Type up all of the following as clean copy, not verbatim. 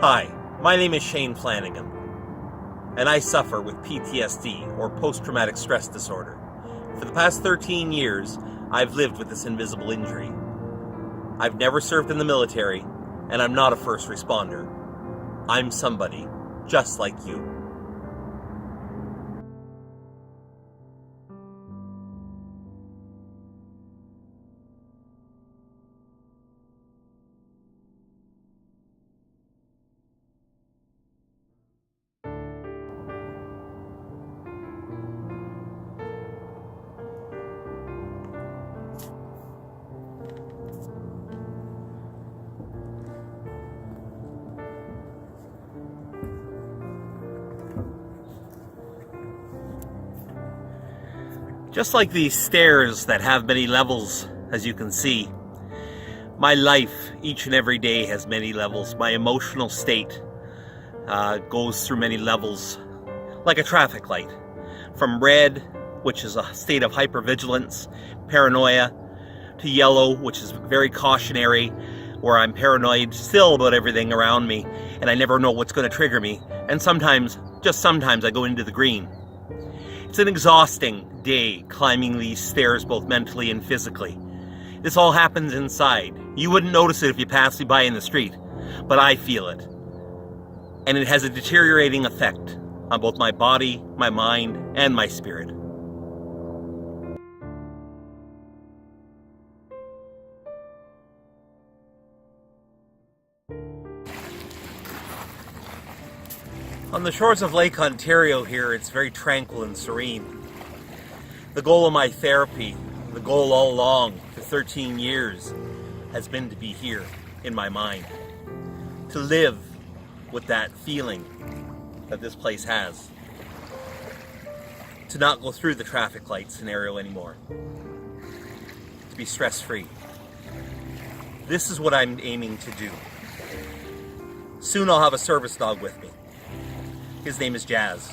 Hi, my name is Shane Flannigan, and I suffer with PTSD, or post-traumatic stress disorder. For the past 13 years, I've lived with this invisible injury. I've never served in the military, and I'm not a first responder. I'm somebody just like you. Just like these stairs that have many levels, as you can see, my life each and every day has many levels. My emotional state goes through many levels, like a traffic light. From red, which is a state of hypervigilance, paranoia, to yellow, which is very cautionary, where I'm paranoid still about everything around me, and I never know what's going to trigger me. And sometimes, just sometimes, I go into the green. It's an exhausting day climbing these stairs, both mentally and physically. This all happens inside. You wouldn't notice it if you passed me by in the street, but I feel it. And it has a deteriorating effect on both my body, my mind, and my spirit. On the shores of Lake Ontario here, it's very tranquil and serene. The goal of my therapy, the goal all along for 13 years, has been to be here in my mind. To live with that feeling that this place has. To not go through the traffic light scenario anymore. To be stress-free. This is what I'm aiming to do. Soon I'll have a service dog with me. His name is Jazz.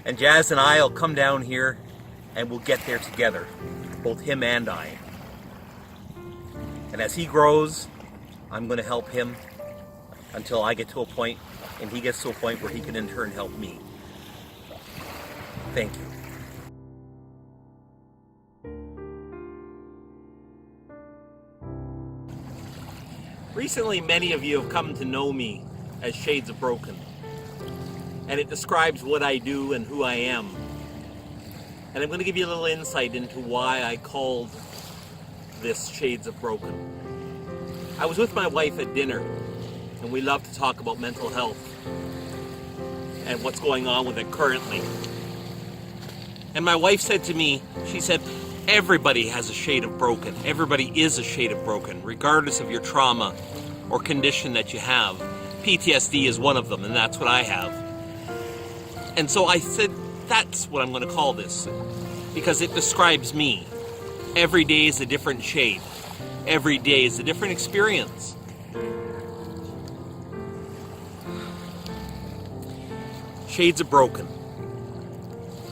And Jazz and I will come down here and we'll get there together, both him and I. And as he grows, I'm going to help him until I get to a point and he gets to a point where he can in turn help me. Thank you. Recently, many of you have come to know me as Shades of Broken. And it describes what I do and who I am. And I'm going to give you a little insight into why I called this Shades of Broken. I was with my wife at dinner, and we love to talk about mental health and what's going on with it currently. And my wife said to me, she said, everybody has a shade of broken. Everybody is a shade of broken, regardless of your trauma or condition that you have. PTSD is one of them, and that's what I have. And so I said, that's what I'm going to call this, because it describes me. Every day is a different shade. Every day is a different experience. Shades of Broken.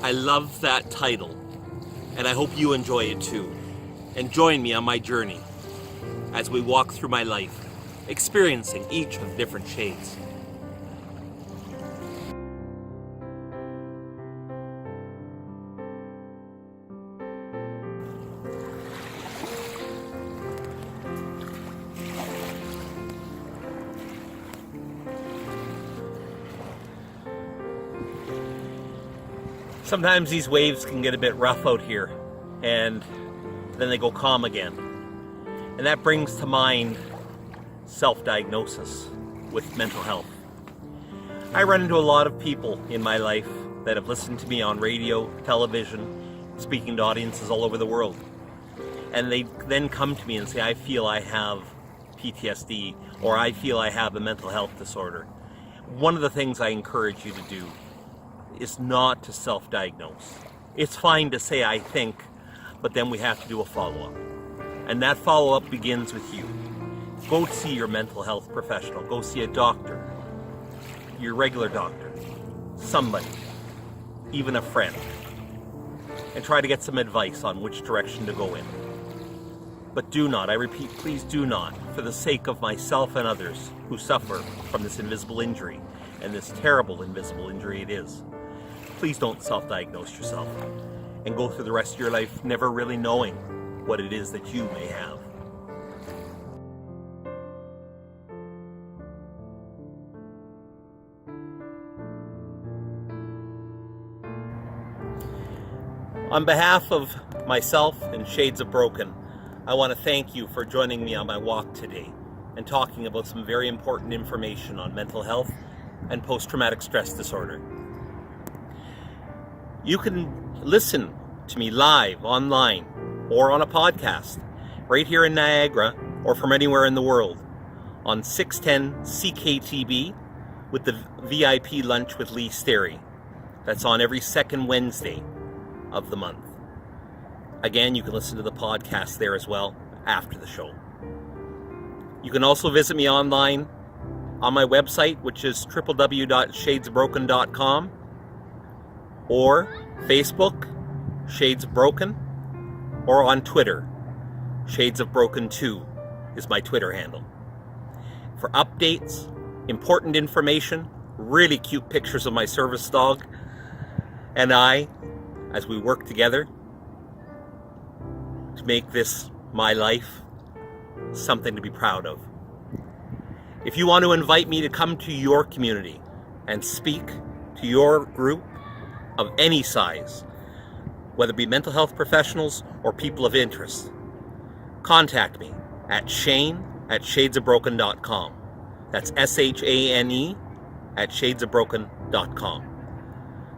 I love that title, and I hope you enjoy it too. And join me on my journey as we walk through my life, experiencing each of the different shades. Sometimes these waves can get a bit rough out here, and then they go calm again. And that brings to mind self-diagnosis with mental health. I run into a lot of people in my life that have listened to me on radio, television, speaking to audiences all over the world. And they then come to me and say, I feel I have PTSD, or I feel I have a mental health disorder. One of the things I encourage you to do is not to self-diagnose. It's fine to say, I think, but then we have to do a follow-up. And that follow-up begins with you. Go see your mental health professional. Go see a doctor, your regular doctor, somebody, even a friend, and try to get some advice on which direction to go in. But do not, I repeat, please do not, for the sake of myself and others who suffer from this invisible injury, and this terrible invisible injury it is, please don't self-diagnose yourself and go through the rest of your life never really knowing what it is that you may have. On behalf of myself and Shades of Broken, I want to thank you for joining me on my walk today and talking about some very important information on mental health and post-traumatic stress disorder. You can listen to me live online or on a podcast right here in Niagara or from anywhere in the world on 610 CKTB with the VIP Lunch with Lee Sterry. That's on every second Wednesday of the month. Again, you can listen to the podcast there as well after the show. You can also visit me online on my website, which is www.shadesbroken.com, or Facebook, Shades of Broken, or on Twitter, Shades of Broken 2 is my Twitter handle. For updates, important information, really cute pictures of my service dog and I, as we work together to make this, my life, something to be proud of. If you want to invite me to come to your community and speak to your group of any size, whether it be mental health professionals or people of interest, contact me at shane@shadesofbroken.com. That's SHANE @shadesofbroken.com.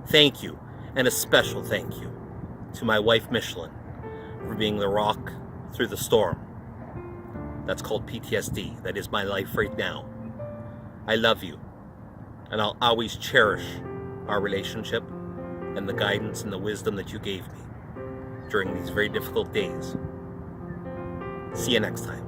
Thank you, and a special thank you to my wife Michelin for being the rock through the storm. That's called PTSD. That is my life right now. I love you, and I'll always cherish our relationship and the guidance and the wisdom that you gave me during these very difficult days. See you next time.